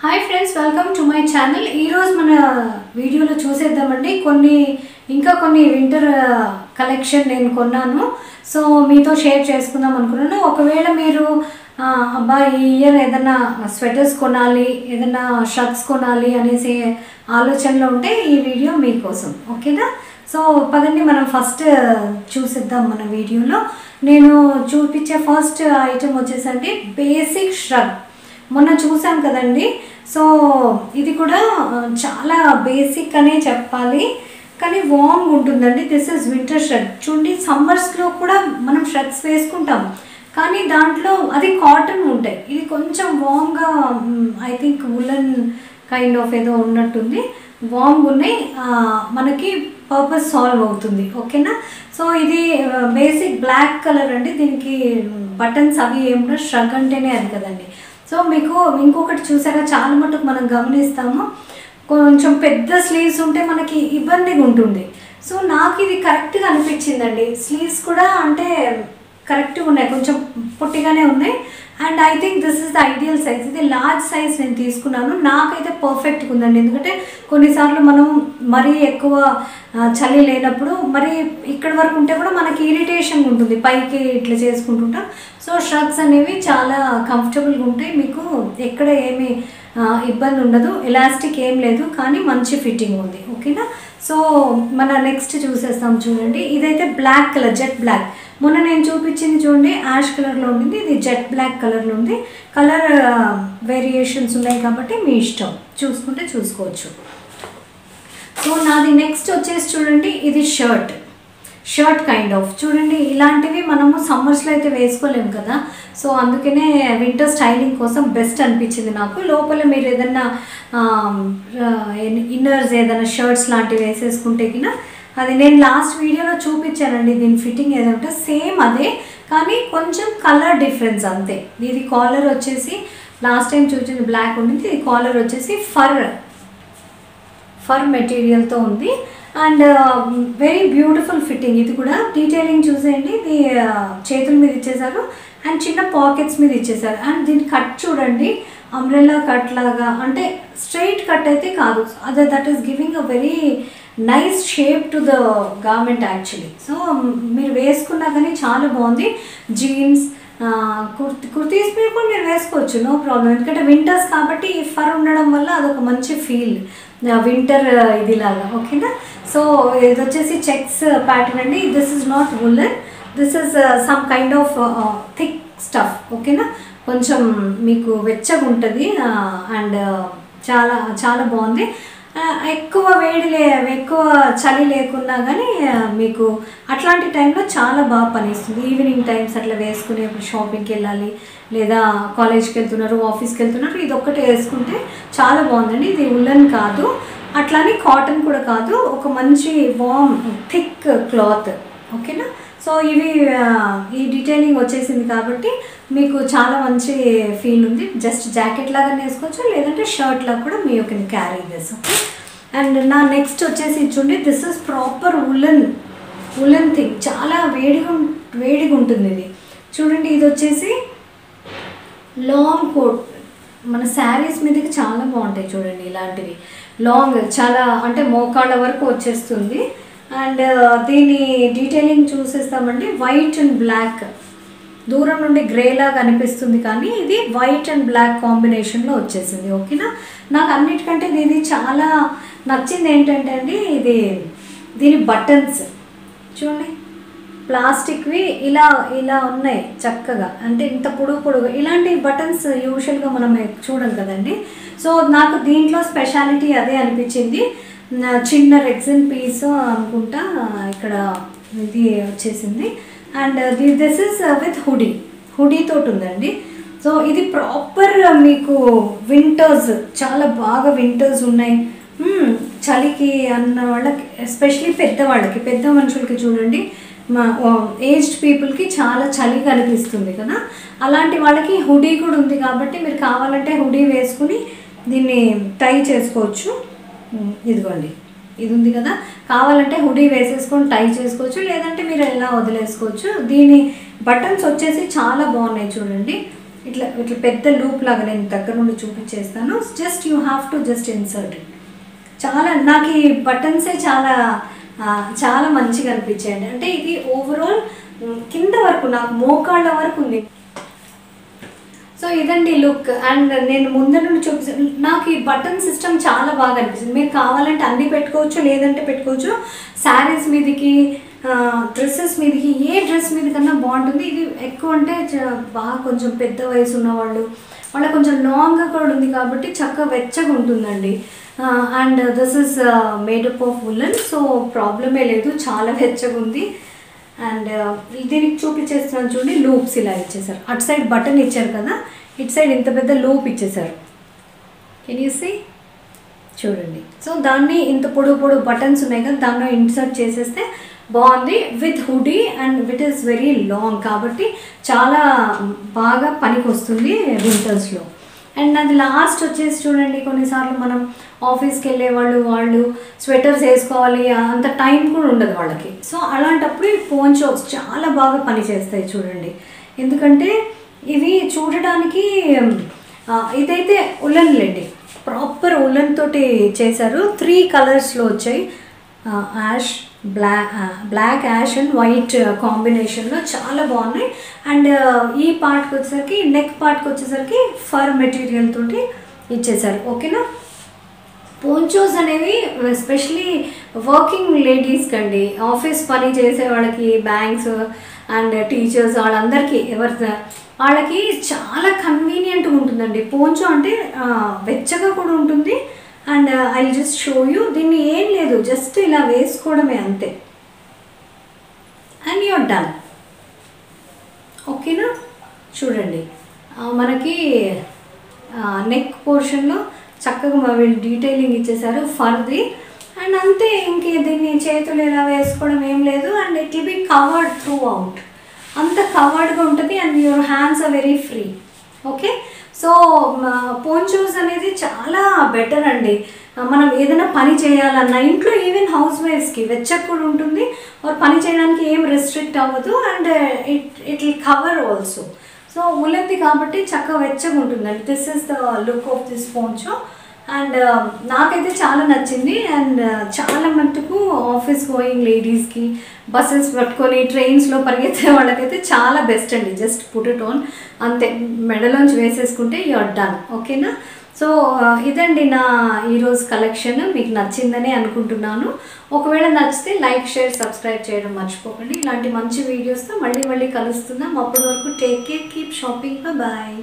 Hi friends, welcome to my channel. ఈరోజు మన వీడియోలో చూసేద్దామండి కొన్ని వింటర్ కలెక్షన్ నేను కొన్నాను. సో మీతో షేర్ చేసుకుందాం అనుకున్నాను. ఒకవేళ మీరు అబ్బా ఈ ఇయర్ ఏదైనా స్వెటర్స్ కొనాలి, ఏదైనా షర్ట్స్ కొనాలి అనేసి ఆలోచనలో ఉంటే ఈ వీడియో మీకోసం, ఓకేనా? సో పదండి మనం ఫస్ట్ చూసేద్దాం. మన వీడియోలో నేను చూపించే ఫస్ట్ ఐటమ్ వచ్చేసండి బేసిక్ ష్రగ్. మొన్న చూసాం కదండి. సో ఇది కూడా చాలా బేసిక్ అనే చెప్పాలి, కానీ వార్మ్గా ఉంటుందండి. This is winter shirt. చూడండి, సమ్మర్స్లో కూడా మనం షర్ట్స్ వేసుకుంటాం, కానీ దాంట్లో అది కాటన్ ఉంటాయి. ఇది కొంచెం వార్మ్గా, ఐ థింక్ వులన్ కైండ్ ఆఫ్ ఏదో ఉన్నట్టుంది. వార్మ్గా ఉన్నాయి, మనకి పర్పస్ సాల్వ్ అవుతుంది, ఓకేనా? సో ఇది బేసిక్ బ్లాక్ కలర్ అండి. దీనికి బటన్స్ అవి ఏమన్నా ష్రగ్ అంటేనే అది కదండి. సో మీకు ఇంకొకటి చూసారా, చాలా మటుకు మనం గమనిస్తాము, కొంచెం పెద్ద స్లీవ్స్ ఉంటే మనకి ఇబ్బందిగా ఉంటుంది. సో నాకు ఇది కరెక్ట్గా అనిపించిందండి. స్లీవ్స్ కూడా అంటే కరెక్ట్గా ఉన్నాయి, కొంచెం పొట్టిగానే ఉన్నాయి. And I think this is the ideal size. ఇది లార్జ్ సైజ్ నేను తీసుకున్నాను. నాకైతే పర్ఫెక్ట్గా ఉందండి. ఎందుకంటే కొన్నిసార్లు మనం మరీ ఎక్కువ చలి లేనప్పుడు మరి ఇక్కడి వరకు ఉంటే కూడా మనకి ఇరిటేషన్ ఉంటుంది, పైకి ఇట్లా చేసుకుంటుంటాం. సో షర్ట్స్ అనేవి చాలా కంఫర్టబుల్గా ఉంటాయి, మీకు ఎక్కడ ఏమి ఇబ్బంది ఉండదు. ఎలాస్టిక్ ఏం లేదు, కానీ మంచి ఫిట్టింగ్ ఉంది, ఓకేనా? సో మన నెక్స్ట్ చూసేస్తాం. చూడండి, ఇదైతే బ్లాక్ కలర్, జెట్ బ్లాక్. మొన్న నేను చూపించింది చూడండి యాష్ కలర్లో ఉంది, ఇది జెట్ బ్లాక్ కలర్లో ఉంది. కలర్ వేరియేషన్స్ ఉన్నాయి కాబట్టి మీ ఇష్టం, చూసుకుంటే చూసుకోవచ్చు. సో నాది నెక్స్ట్ వచ్చేసి చూడండి, ఇది షర్ట్ కైండ్ ఆఫ్. చూడండి, ఇలాంటివి మనము సమ్మర్స్లో అయితే వేసుకోలేము కదా. సో అందుకనే వింటర్ స్టైలింగ్ కోసం బెస్ట్ అనిపించింది నాకు. లోపల మీరు ఏదన్నా ఇన్నర్స్ ఏదైనా షర్ట్స్ లాంటివి వేసేసుకుంటే కినా, అది నేను లాస్ట్ వీడియోలో చూపించానండి. దీని ఫిట్టింగ్ ఏదంటే సేమ్ అదే, కానీ కొంచెం కలర్ డిఫరెన్స్ అంతే. ఇది కాలర్ వచ్చేసి లాస్ట్ టైం చూపించింది బ్లాక్ ఉండింది, ఇది కాలర్ వచ్చేసి ఫర్ మెటీరియల్తో ఉంది. And very beautiful fitting. ఇది కూడా డీటెయిలింగ్ చూసేయండి. ఇది చేతుల మీద ఇచ్చేసారు అండ్ చిన్న పాకెట్స్ మీద ఇచ్చేసారు. అండ్ దీని కట్ చూడండి, అంబ్రెల్లా కట్ లాగా, అంటే స్ట్రైట్ కట్ అయితే కాదు, అదే that is giving a very nice shape to the garment actually. So మీరు వేసుకున్నా కానీ చాలా బాగుంది. జీన్స్, కుర్తీస్ మీద కూడా మీరు వేసుకోవచ్చు, నో ప్రాబ్లం. ఎందుకంటే వింటర్స్ కాబట్టి ఈ ఫర్ ఉండడం వల్ల అదొక మంచి ఫీల్, వింటర్ ఇదిలాగా, ఓకేనా? సో ఇది వచ్చేసి చెక్స్ ప్యాటర్న్ అండి. This is not woollen, this is some kind of thick stuff, ఓకేనా? కొంచెం మీకు వెచ్చగా ఉంటుంది అండ్ చాలా చాలా బాగుంది. ఎక్కువ ఎక్కువ చలి లేకున్నా కానీ మీకు అట్లాంటి టైంలో చాలా బాగా పనిస్తుంది. ఈవినింగ్ టైమ్స్ అట్లా వేసుకునేప్పుడు షాపింగ్కి వెళ్ళాలి, లేదా కాలేజ్కి వెళ్తున్నారు, ఆఫీస్కి వెళ్తున్నారు, ఇది ఒక్కటే వేసుకుంటే చాలా బాగుందండి. ఇది ఉల్లన్ కాదు, అట్లానే కాటన్ కూడా కాదు, ఒక మంచి వార్మ్ థిక్ క్లాత్, ఓకేనా? సో ఇవి ఈ డీటెయిలింగ్ వచ్చేసింది కాబట్టి మీకు చాలా మంచి ఫీల్ ఉంది. జస్ట్ జాకెట్ లాగా వేసుకోవచ్చు, లేదంటే షర్ట్ లాగా కూడా మీ యొక్క క్యారీ చేసి, ఓకే? అండ్ నా నెక్స్ట్ వచ్చేసి చూడండి, this is proper woollen thing. చాలా వేడిగా ఉంటుంది ఇది. చూడండి, ఇది వచ్చేసి లాంగ్ కోట్, మన శారీస్ మీదకి చాలా బాగుంటాయి. చూడండి, ఇలాంటివి లాంగ్, చాలా అంటే మోకాళ్ళ వరకు వచ్చేస్తుంది. అండ్ దీని డీటెయిలింగ్ చూసేస్తామండి. వైట్ అండ్ బ్లాక్, దూరం నుండి గ్రే లాగా అనిపిస్తుంది, కానీ ఇది వైట్ అండ్ బ్లాక్ కాంబినేషన్లో వచ్చేసింది, ఓకేనా? నాకు అన్నిటికంటే ఇది చాలా నచ్చింది ఏంటంటే అండి, దీని బటన్స్ చూడండి, ప్లాస్టిక్వి ఇలా ఉన్నాయి చక్కగా, అంటే ఇంత పొడుగు ఇలాంటి బటన్స్ యూజువల్గా మనం చూడం కదండి. సో నాకు దీంట్లో స్పెషాలిటీ అదే అనిపించింది. చిన్న రెగ్జిన్ పీస్ అనుకుంటా ఇక్కడ ఇది వచ్చేసింది. And this is with hoodie తోటి ఉందండి. సో ఇది ప్రాపర్ మీకు వింటర్స్, చాలా బాగా వింటర్స్ ఉన్నాయి. చలికి అన్న వాళ్ళకి, ఎస్పెషలీ పెద్ద మనుషులకి చూడండి, ఏజ్డ్ పీపుల్కి చాలా చలిగా అనిపిస్తుంది కదా, అలాంటి వాళ్ళకి హుడీ కూడా ఉంది. కాబట్టి మీరు కావాలంటే హుడీ వేసుకుని దీన్ని టై చేసుకోవచ్చు. ఇదిగోండి, ఇది ఉంది కదా, కావాలంటే హుడీ వేసేసుకొని టై చేసుకోవచ్చు, లేదంటే మీరు ఎలా వదిలేసుకోవచ్చు. దీని బటన్స్ వచ్చేసి చాలా బాగున్నాయి చూడండి. ఇట్లా ఇట్లా పెద్ద లూప్ లాగా నేను దగ్గర నుండి చూపించేస్తాను. Just you have to just insert it. చాలా నాకు ఈ బటన్సే చాలా మంచిగా అనిపించాయండి. అంటే ఇది ఓవరాల్ కింద వరకు నాకు మోకాళ్ళ వరకు ఉంది. సో ఇదండి లుక్. అండ్ నేను ముందర నుండి చూపిస్తాను. నాకు ఈ బటన్ సిస్టమ్ చాలా బాగా అనిపిస్తుంది. మీరు కావాలంటే అన్నీ పెట్టుకోవచ్చు, లేదంటే పెట్టుకోవచ్చు. శారీస్ మీదకి, డ్రెస్సెస్ మీదకి, ఏ డ్రెస్ మీద కన్నా బాగుంటుంది. ఇది ఎక్కువ అంటే బాగా కొంచెం పెద్ద వయసు ఉన్నవాళ్ళు, వాళ్ళ కొంచెం లాంగ్గా కూడా ఉంది కాబట్టి చక్కగా వెచ్చగా ఉంటుందండి. And this is made up of woollen, so ప్రాబ్లమే లేదు, చాలా వెచ్చగా ఉంది. అండ్ దీనికి చూపించేస్తున్నాను చూడండి, లూప్స్ ఇలా ఇచ్చేసారు. అటు సైడ్ బటన్ ఇచ్చారు కదా, ఇటు సైడ్ ఇంత పెద్ద లూప్ ఇచ్చేసారు. Can you see? చూడండి. సో దాన్ని ఇంత పొడుగు బటన్స్ ఉన్నాయి కదా, దానిలో ఇన్సర్ట్ చేసేస్తే బాగుంది. With hoodie and with is very long కాబట్టి చాలా బాగా పనికి వస్తుంది వింటర్స్లో. అండ్ అది లాస్ట్ వచ్చేసి చూడండి, కొన్నిసార్లు మనం ఆఫీస్కి వెళ్ళే వాళ్ళు స్వెటర్స్ వేసుకోవాలి, అంత టైం కూడా ఉండదు వాళ్ళకి. సో అలాంటప్పుడు ఈ పోంచోస్ చాలా బాగా పనిచేస్తాయి చూడండి. ఎందుకంటే ఇవి చూడడానికి ఇదైతే ఉలన్ లేండి, ప్రాపర్ ఉలన్ తోటి చేశారు. 3 కలర్స్లో వచ్చాయి. Ash, black ash and white కాంబినేషన్లో చాలా బాగున్నాయి. అండ్ ఈ పార్ట్కి వచ్చేసరికి, నెక్ పార్ట్కి వచ్చేసరికి ఫర్ మెటీరియల్ తోటి ఇచ్చేసారు. ఓకేనా? పోంచోస్ అనేవి ఎస్పెషలీ వర్కింగ్ లేడీస్కి అండి, ఆఫీస్ పని చేసే వాళ్ళకి, బ్యాంక్స్ అండ్ టీచర్స్ వాళ్ళందరికీ వాళ్ళకి చాలా కన్వీనియంట్గా ఉంటుందండి. పోంచో అంటే వెచ్చగా కూడా ఉంటుంది. And I just show you. దీన్ని ఏం లేదు, జస్ట్ ఇలా వేసుకోవడమే అంతే. And you're done. ఓకేనా? చూడండి, మనకి నెక్ పోర్షన్లో చక్కగా వీళ్ళు డీటెయిలింగ్ ఇచ్చేసారు ఫర్ది. అండ్ అంతే, ఇంకే దీన్ని చేతులు ఇలా వేసుకోవడం ఏం లేదు. And it will be covered throughout, అంత కవర్డ్గా ఉంటుంది. And your hands are very free. Okay, so ponchos అనేది చాలా బెటర్ అండి. మనం ఏదైనా పని చేయాలన్నా ఇంట్లో, ఈవెన్ హౌస్ వైఫ్స్కి వెచ్చగా కూడా ఉంటుంది, వారు పని చేయడానికి ఏం రెస్ట్రిక్ట్ అవ్వదు. And it will cover also. So ఉలెంది కాబట్టి చక్కగా వెచ్చగా ఉంటుందండి. This is the look of this poncho. And నాకైతే చాలా నచ్చింది. అండ్ చాలా మటుకు ఆఫీస్ గోయింగ్ లేడీస్కి, బస్సెస్ పట్టుకొని ట్రైన్స్లో పరిగెత్తే వాళ్ళకైతే చాలా బెస్ట్ అండి. జస్ట్ పుట్ ఇట్ ఆన్ అంతే, మెడలోంచి వేసేసుకుంటే యు ఆర్ డన్. ఓకేనా? సో ఇదండి నా ఈరోజు కలెక్షన్. మీకు నచ్చిందని అనుకుంటున్నాను. ఒకవేళ నచ్చితే లైక్, షేర్, సబ్స్క్రైబ్ చేయడం మర్చిపోకండి. ఇలాంటి మంచి వీడియోస్తో మళ్ళీ కలుస్తున్నాం. అప్పటి వరకు take care, keep shopping, bye.